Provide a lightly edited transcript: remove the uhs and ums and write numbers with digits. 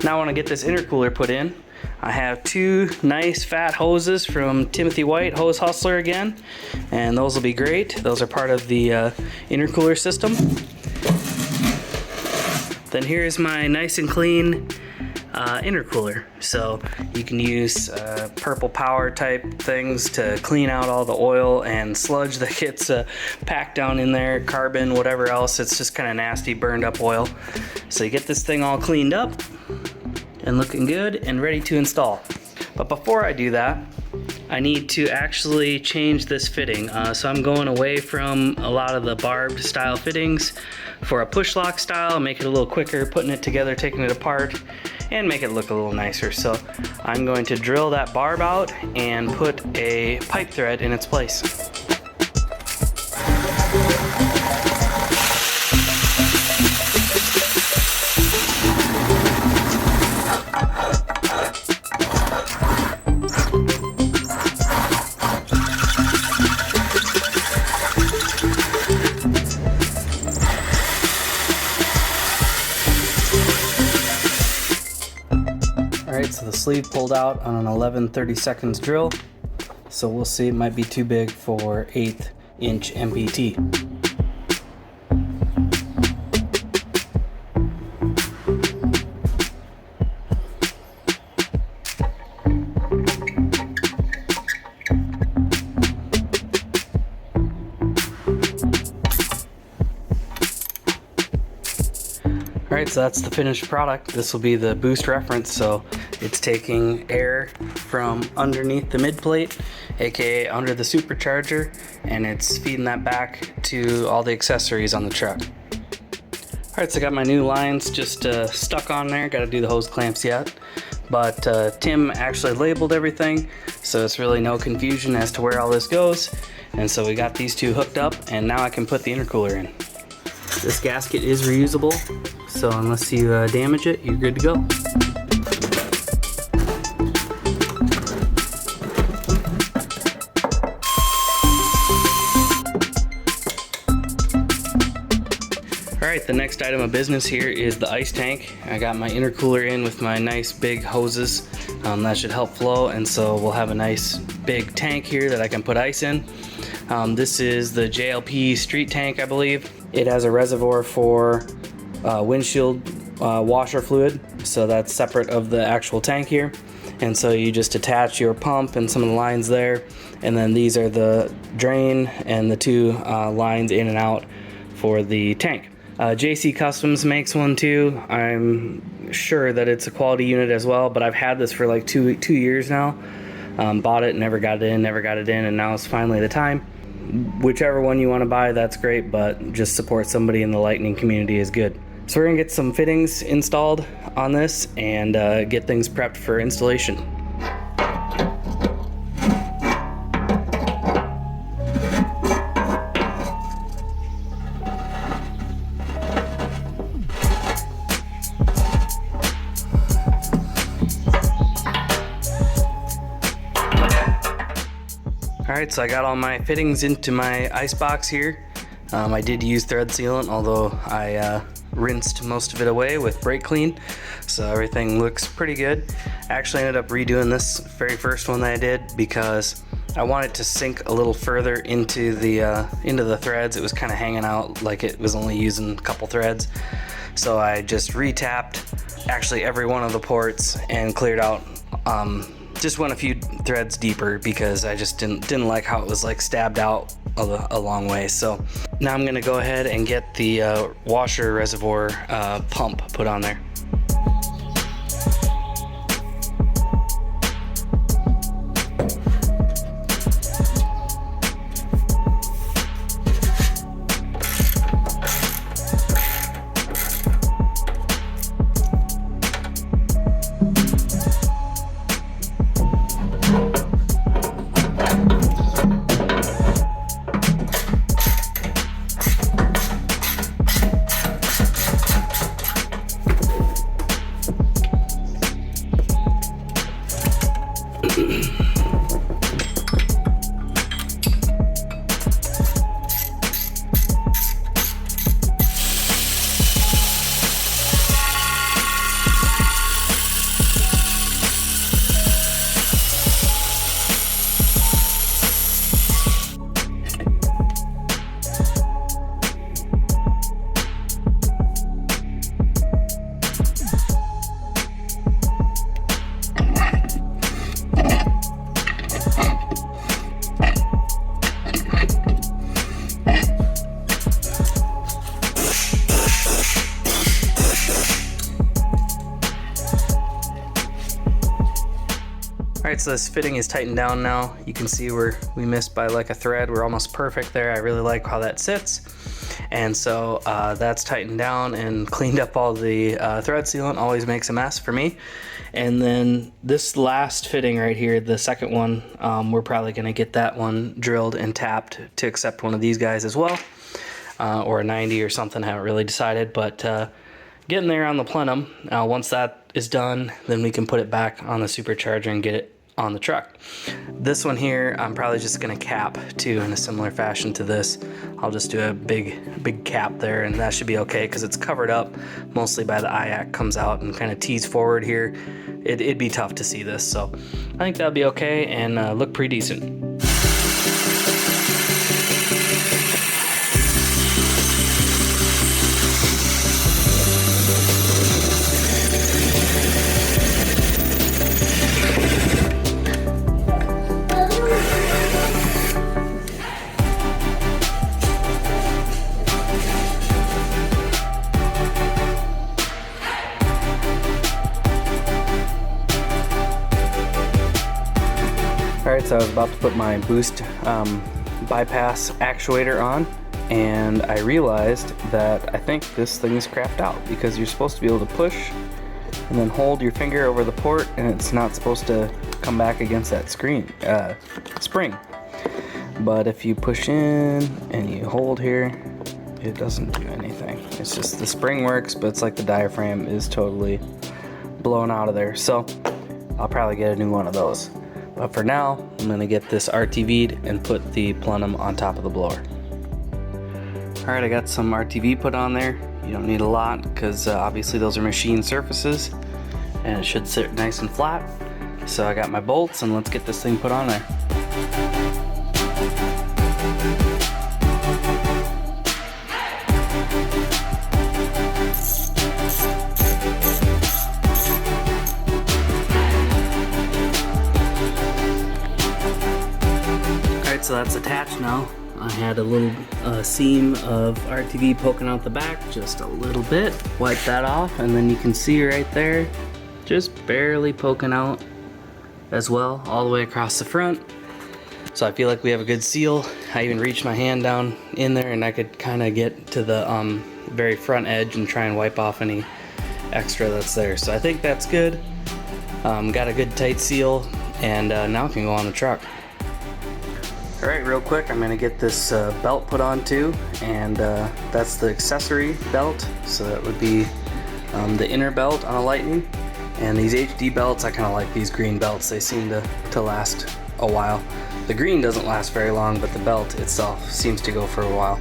Now I want to get this intercooler put in. I have two nice fat hoses from Timothy White Hose Hustler again, and those will be great. Those are part of the intercooler system. Then here's my nice and clean intercooler. So you can use purple power type things to clean out all the oil and sludge that gets packed down in there, carbon, whatever else. It's just kind of nasty burned up oil. So you get this thing all cleaned up and looking good and ready to install. But before I do that, I need to actually change this fitting. So I'm going away from a lot of the barbed style fittings for a push lock style, make it a little quicker, putting it together, taking it apart, and make it look a little nicer. So I'm going to drill that barb out and put a pipe thread in its place. Alright, so the sleeve pulled out on an 11/32 drill, so we'll see, it might be too big for 1/8 inch MPT. Alright, so that's the finished product. This will be the boost reference, so it's taking air from underneath the mid plate, aka under the supercharger, and it's feeding that back to all the accessories on the truck. Alright, so I got my new lines just stuck on there. Got to do the hose clamps yet, but Tim actually labeled everything, so it's really no confusion as to where all this goes. And so we got these two hooked up, and now I can put the intercooler in. This gasket is reusable, so unless you damage it, you're good to go. Alright, the next item of business here is the ice tank. I got my intercooler in with my nice big hoses. That should help flow, and so we'll have a nice big tank here that I can put ice in. This is the JLP street tank, I believe. It has a reservoir for windshield washer fluid, so that's separate of the actual tank here. And so you just attach your pump and some of the lines there, and then these are the drain and the two lines in and out for the tank. JC Customs makes one too. I'm sure that it's a quality unit as well, but I've had this for like two years now. Bought it, never got it in, and now it's finally the time. Whichever one you want to buy, that's great, but just support somebody in the lightning community is good. So we're gonna get some fittings installed on this and get things prepped for installation. Alright, so I got all my fittings into my ice box here. I did use thread sealant, although I rinsed most of it away with brake clean, so everything looks pretty good. I actually ended up redoing this very first one that I did because I wanted to sink a little further into the threads. It was kind of hanging out like it was only using a couple threads, so I just re-tapped actually every one of the ports and cleared out. Just went a few threads deeper because I just didn't like how it was like stabbed out a long way. So now I'm gonna go ahead and get the washer reservoir pump put on there. Alright, so this fitting is tightened down now. You can see where we missed by like a thread. We're almost perfect there. I really like how that sits. And so that's tightened down and cleaned up all the thread sealant. Always makes a mess for me. And then this last fitting right here, the second one, we're probably going to get that one drilled and tapped to accept one of these guys as well. Or a 90 or something, I haven't really decided. But getting there on the plenum. Once that is done, then we can put it back on the supercharger and get it on the truck. This one here, I'm probably just gonna cap too in a similar fashion to this. I'll just do a big cap there, and that should be okay because it's covered up mostly by the IAC comes out and kind of tees forward here. It'd be tough to see this, so I think that'll be okay and look pretty decent. Alright, so I was about to put my boost bypass actuator on, and I realized that I think this thing is crapped out because you're supposed to be able to push and then hold your finger over the port, and it's not supposed to come back against that spring. But if you push in and you hold here, it doesn't do anything. It's just the spring works, but it's like the diaphragm is totally blown out of there. So I'll probably get a new one of those. But for now, I'm gonna get this RTV'd and put the plenum on top of the blower. All right, I got some RTV put on there. You don't need a lot because obviously those are machine surfaces and it should sit nice and flat. So I got my bolts and let's get this thing put on there. So that's attached now. I had a little seam of RTV poking out the back, just a little bit. Wipe that off, and then you can see right there, just barely poking out as well, all the way across the front. So I feel like we have a good seal. I even reached my hand down in there, and I could kind of get to the very front edge and try and wipe off any extra that's there. So I think that's good. Got a good tight seal, and now it can go on the truck. Alright, real quick, I'm going to get this belt put on too, and that's the accessory belt, so that would be the inner belt on a Lightning. And these HD belts, I kind of like these green belts. They seem to last a while. The green doesn't last very long, but the belt itself seems to go for a while.